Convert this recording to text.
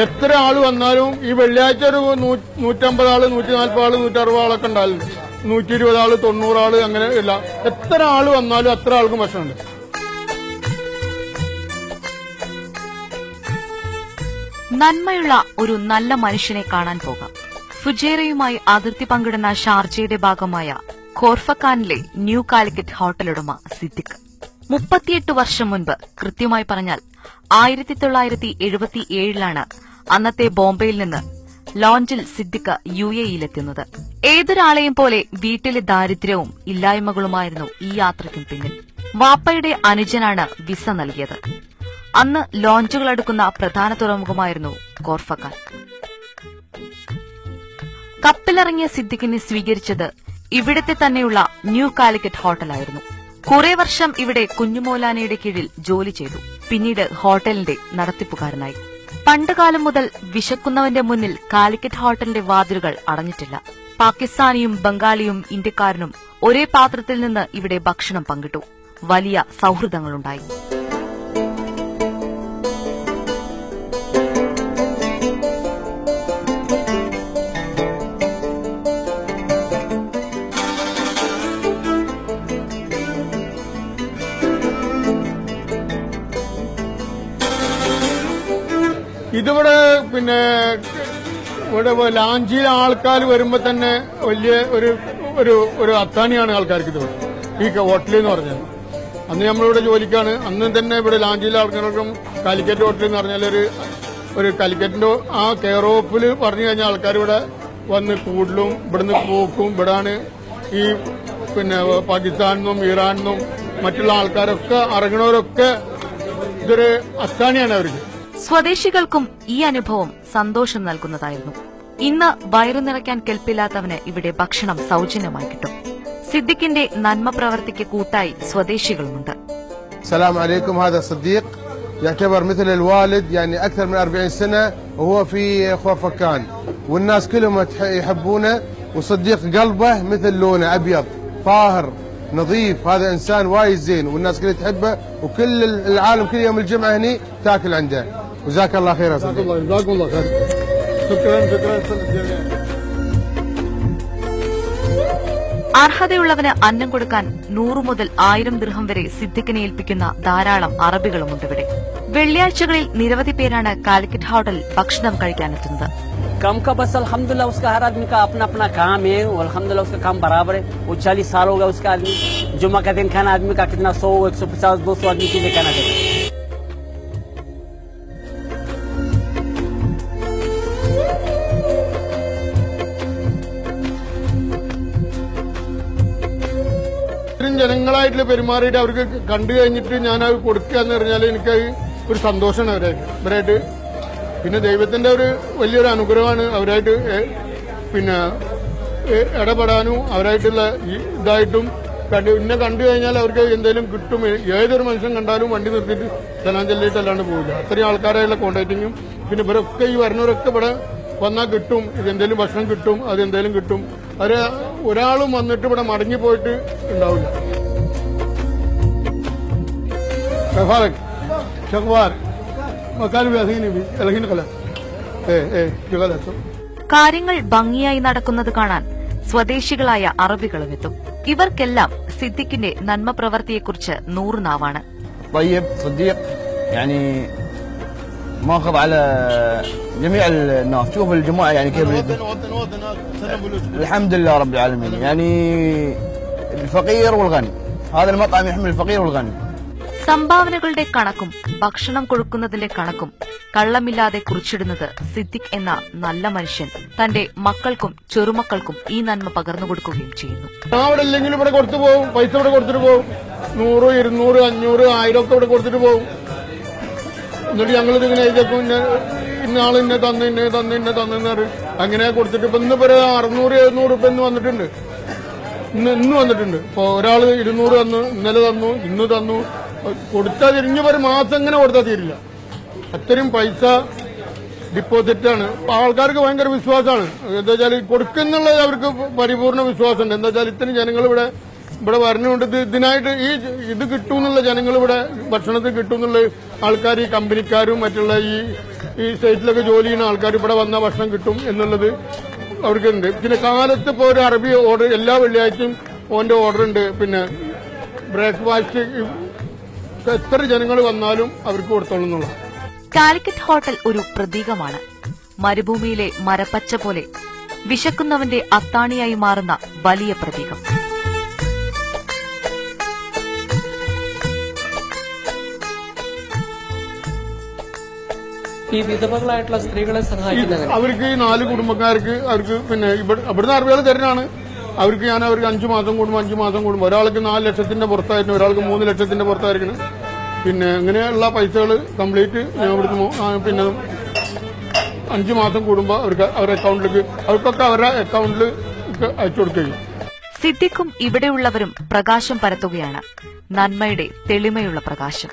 എത്ര ആള് വന്നാലും ഈ വെള്ളിയാഴ്ച ഒരു 150 ആള് 140 ആള് 160 ആളൊക്കെ ഉണ്ടാവില്ല. 120 ആള് 90 ആള് അങ്ങനെ ഇല്ല. എത്ര ആള് വന്നാലും അത്ര ആൾക്കും ഭക്ഷണമുണ്ട്. നന്മയുള്ള ഒരു നല്ല മനുഷ്യനെ കാണാൻ പോകാം. ഫുജേറയുമായി അതിർത്തി പങ്കിടുന്ന ഷാർജയുടെ ഭാഗമായ ഖോർഫക്കാനിലെ ന്യൂ കാലിക്കറ്റ് ഹോട്ടലുടമ സിദ്ദിഖ് 38 വർഷം മുൻപ്, കൃത്യമായി പറഞ്ഞാൽ 1977-ലാണ് അന്നത്തെ ബോംബെയിൽ നിന്ന് ലോഞ്ചിൽ സിദ്ദിഖ് UAE-യിലെത്തുന്നത്. ഏതൊരാളെയും പോലെ വീട്ടിലെ ദാരിദ്ര്യവും ഇല്ലായ്മകളുമായിരുന്നു ഈ യാത്രയ്ക്കും പിന്നിൽ. വാപ്പയുടെ അനുജനാണ് വിസ നൽകിയത്. അന്ന് ലോഞ്ചുകൾ അടുക്കുന്ന പ്രധാന തുറമുഖമായിരുന്നു ഖോർഫക്കാൻ. കപ്പലിറങ്ങിയ സിദ്ദിഖിനെ സ്വീകരിച്ചത് ഇവിടത്തെ തന്നെയുള്ള ന്യൂ കാലിക്കറ്റ് ഹോട്ടലായിരുന്നു. കുറെ വർഷം ഇവിടെ കുഞ്ഞുമോലാനയുടെ കീഴിൽ ജോലി ചെയ്തു. പിന്നീട് ഹോട്ടലിന്റെ നടത്തിപ്പുകാരനായി. പണ്ടുകാലം മുതൽ വിശക്കുന്നവന്റെ മുന്നിൽ കാലിക്കറ്റ് ഹോട്ടലിന്റെ വാതിലുകൾ അടഞ്ഞിട്ടില്ല. പാകിസ്ഥാനിയും ബംഗാളിയും ഇന്ത്യക്കാരനും ഒരേ പാത്രത്തിൽ നിന്ന് ഇവിടെ ഭക്ഷണം പങ്കിട്ടു. വലിയ സൌഹൃദങ്ങളുണ്ടായി. ഇതിവിടെ പിന്നെ ഇവിടെ ലാഞ്ചിയിൽ ആൾക്കാർ വരുമ്പോ തന്നെ വലിയ ഒരു അത്താണിയാണ് ആൾക്കാർക്ക് ഇത് ഈ ഹോട്ടലിൽ എന്ന് പറഞ്ഞാൽ. അന്ന് നമ്മളിവിടെ ജോലിക്കാണ്. അന്ന് തന്നെ ഇവിടെ ലാഞ്ചിയിലെ ആൾക്കാർക്കും കാലിക്കറ്റ് ഹോട്ടൽ എന്ന് പറഞ്ഞാൽ ഒരു കാലിക്കറ്റിന്റെ ആ കെയർ ഓഫിൽ പറഞ്ഞു കഴിഞ്ഞാൽ ആൾക്കാർ ഇവിടെ വന്ന് കൂടുതലും ഇവിടുന്ന് പോക്കും. ഇവിടാണ് ഈ പിന്നെ പാകിസ്ഥാനിൽ നിന്നും ഇറാനിൽ നിന്നും മറ്റുള്ള ആൾക്കാരൊക്കെ ഇറങ്ങണവരൊക്കെ ഇതൊരു അത്താണിയാണ് അവർക്ക്. സ്വദേശികൾക്കും ഈ അനുഭവം സന്തോഷം നൽകുന്നതായിരുന്നു. ഇന്ന് വയറു നിറയ്ക്കാൻ കെൽപ്പില്ലാത്തവന് ഇവിടെ ഭക്ഷണം സൌജന്യമായി കിട്ടും. സിദ്ദിഖിന്റെ നന്മ പ്രവർത്തിക്ക് കൂട്ടായി സ്വദേശികളുമുണ്ട്. السلام عليكم. هذا صديق يعتبر مثل الوالد، يعني أكثر من 40 سنة وهو في خورفكان، والناس كلهم يحبونه. وصديق قلبه مثل لونه أبيض طاهر نظيف. هذا إنسان وايد زين والناس كلها تحبه، وكل العالم كل يوم الجمعة هني تاكل عنده. وجزاك الله خير يا صديق. جزاك الله خير. شكرا. അർഹതയുള്ളവന് അന്നം കൊടുക്കാൻ 100 മുതൽ 1000 ദിർഹം വരെ സിദ്ദിഖിനെ ഏൽപ്പിക്കുന്ന ധാരാളം അറബികളുമുണ്ടിവിടെ. വെള്ളിയാഴ്ചകളിൽ നിരവധി പേരാണ് കാലിക്കറ്റ് ഹോട്ടൽ ഭക്ഷണം കഴിക്കാനെത്തുന്നത്. काम का बस अल्हम्दुलिल्लाह उसका हर आदमी का अपना अपना काम है और अल्हम्दुलिल्लाह उसका काम बराबर है. वो 40 साल होगा उसका आदमी. जुम्मा का दिन खाना आदमी का कितना 100, 150, 200 आदमी के लिए खाना चाहिए. ജനങ്ങളായിട്ടുള്ള പെരുമാറിയിട്ട് അവർക്ക് കണ്ടു കഴിഞ്ഞിട്ട് ഞാനത് കൊടുക്കുക എന്ന് പറഞ്ഞാൽ എനിക്ക് ഒരു സന്തോഷമാണ് ഇവരായിട്ട്. പിന്നെ ദൈവത്തിന്റെ ഒരു വലിയൊരു അനുഗ്രഹമാണ് അവരായിട്ട് പിന്നെ ഇടപെടാനും അവരായിട്ടുള്ള ഇതായിട്ടും ഇന്നെ കണ്ടു കഴിഞ്ഞാൽ അവർക്ക് എന്തെങ്കിലും കിട്ടും. ഏതൊരു മനുഷ്യൻ കണ്ടാലും വണ്ടി നിർത്തിയിട്ട് സലാം ചൊല്ലിയിട്ടല്ലാണ്ട് പോവില്ല. അത്രയും ആൾക്കാരായുള്ള കോണ്ടാക്ടിങ്ങും പിന്നെ ഇവരൊക്കെ ഈ വരുന്നവരൊക്കെ ഇവിടെ വന്നാൽ കിട്ടും. ഇതെന്തെങ്കിലും ഭക്ഷണം കിട്ടും, അതെന്തെങ്കിലും കിട്ടും. അവര് ഒരാളും വന്നിട്ട് ഇവിടെ മടങ്ങി പോയിട്ട് ഉണ്ടാവില്ല. കാര്യങ്ങൾ ഭംഗിയായി നടക്കുന്നത് കാണാൻ സ്വദേശികളായ അറബികളും എത്തും. ഇവർക്കെല്ലാം സിദ്ദിഖിന്റെ നന്മ പ്രവൃത്തിയെക്കുറിച്ച് 100 നാവാണ്. طيب صديق يعني ماخذ على جميع الناس. شوف الجماعه يعني كيف الحمد لله رب العالمين. يعني الفقير والغني. هذا المطعم يحمل الفقير والغني. സംഭാവനകളുടെ കണക്കും ഭക്ഷണം കൊടുക്കുന്നതിന്റെ കണക്കും കള്ളമില്ലാതെ കുറിച്ചിടുന്നത് സിദ്ദിഖ് എന്ന നല്ല മനുഷ്യൻ തന്റെ മക്കൾക്കും ചെറുമക്കൾക്കും ഈ നന്മ പകർന്നു കൊടുക്കുകയും ചെയ്യുന്നു. അവിടെ ഇല്ലെങ്കിലും ഇവിടെ കൊടുത്തു പോകും. പൈസ ഇവിടെ കൊടുത്തിട്ട് പോകും. 100, 200, 500, 1000 ഒക്കെ ഇവിടെ കൊടുത്തിട്ട് പോകും. എന്നിട്ട് ഞങ്ങളിത് ഇങ്ങനെ എഴുതിയേക്കും. ഇന്നാള് ഇന്നെ തന്നെന്ന് പറയും. അങ്ങനെ കൊടുത്തിട്ട് ഇപ്പൊ ഇന്നിപ്പോ 600, 700 രൂപ ഇന്ന് വന്നിട്ടുണ്ട്. ഇന്ന് വന്നിട്ടുണ്ട്. ഇപ്പൊ ഒരാള് 200 തന്നു, ഇന്നലെ തന്നു, ഇന്ന് തന്നു. കൊടുത്താൽ തിരിഞ്ഞു ഒരു മാസം ഇങ്ങനെ കൊടുത്താൽ തീരില്ല. അത്രയും പൈസ ഡിപ്പോസിറ്റാണ്. ആൾക്കാർക്ക് ഭയങ്കര വിശ്വാസമാണ്. എന്താ വെച്ചാൽ കൊടുക്കുന്നുള്ളത് അവർക്ക് പരിപൂർണ വിശ്വാസമുണ്ട്. എന്താ വെച്ചാൽ ഇത്രയും ജനങ്ങൾ ഇവിടെ വരണുണ്ട്. ഇതിനായിട്ട് ഇത് കിട്ടുമെന്നുള്ള ജനങ്ങൾ ഇവിടെ ഭക്ഷണത്തിൽ കിട്ടുമെന്നുള്ള ആൾക്കാർ, ഈ കമ്പനിക്കാരും മറ്റുള്ള ഈ ഈ സ്റ്റേറ്റിലൊക്കെ ജോലി ചെയ്യുന്ന ആൾക്കാർ ഇവിടെ വന്ന ഭക്ഷണം കിട്ടും എന്നുള്ളത് അവർക്കുണ്ട്. പിന്നെ കാലത്ത് ഇപ്പോൾ ഒരു അറബി ഓർഡർ എല്ലാ വെള്ളിയാഴ്ചയും ഓന്റെ ഓർഡർ ഉണ്ട്. പിന്നെ ബ്രേക്ക്ഫാസ്റ്റ് എത്ര ജനങ്ങൾ വന്നാലും അവർക്ക് കൊടുത്തോളും എന്നുള്ള. കാലിക്കറ്റ് ഹോട്ടൽ ഒരു പ്രതീകമാണ്. മരുഭൂമിയിലെ മരപ്പച്ച പോലെ വിശക്കുന്നവന്റെ അത്താണിയായി മാറുന്ന വലിയ പ്രതീകം. ഈ വിധവകളായിട്ടുള്ള സ്ത്രീകളെ സഹായിക്കുന്നത് അവർക്ക് 4 കുടുംബക്കാർക്ക് അവർക്ക് പിന്നെ ഇവിടുന്ന് അറബികൾ തരുന്നതാണ്. അവർക്ക് 5 മാസം കൂടുമ്പോൾ ഒരാൾക്ക് 4 ലക്ഷത്തിന്റെ പുറത്തായിരുന്നു, ഒരാൾക്ക് 3 ലക്ഷത്തിന്റെ പുറത്തായിരിക്കണം. പിന്നെ ഇങ്ങനെയുള്ള പൈസകൾ കംപ്ലീറ്റ് ഇവിടുന്ന് പിന്നെ 5 മാസം കൂടുമ്പോൾ അവർക്ക് അവരുടെ അക്കൗണ്ടിലേക്ക് അവർക്കൊക്കെ അവരുടെ അക്കൗണ്ടിൽ അയച്ചു കൊടുക്കുകയും. സിദ്ദിഖും ഇവിടെയുള്ളവരും പ്രകാശം പരത്തുകയാണ്, നന്മയുടെ തെളിമയുള്ള പ്രകാശം.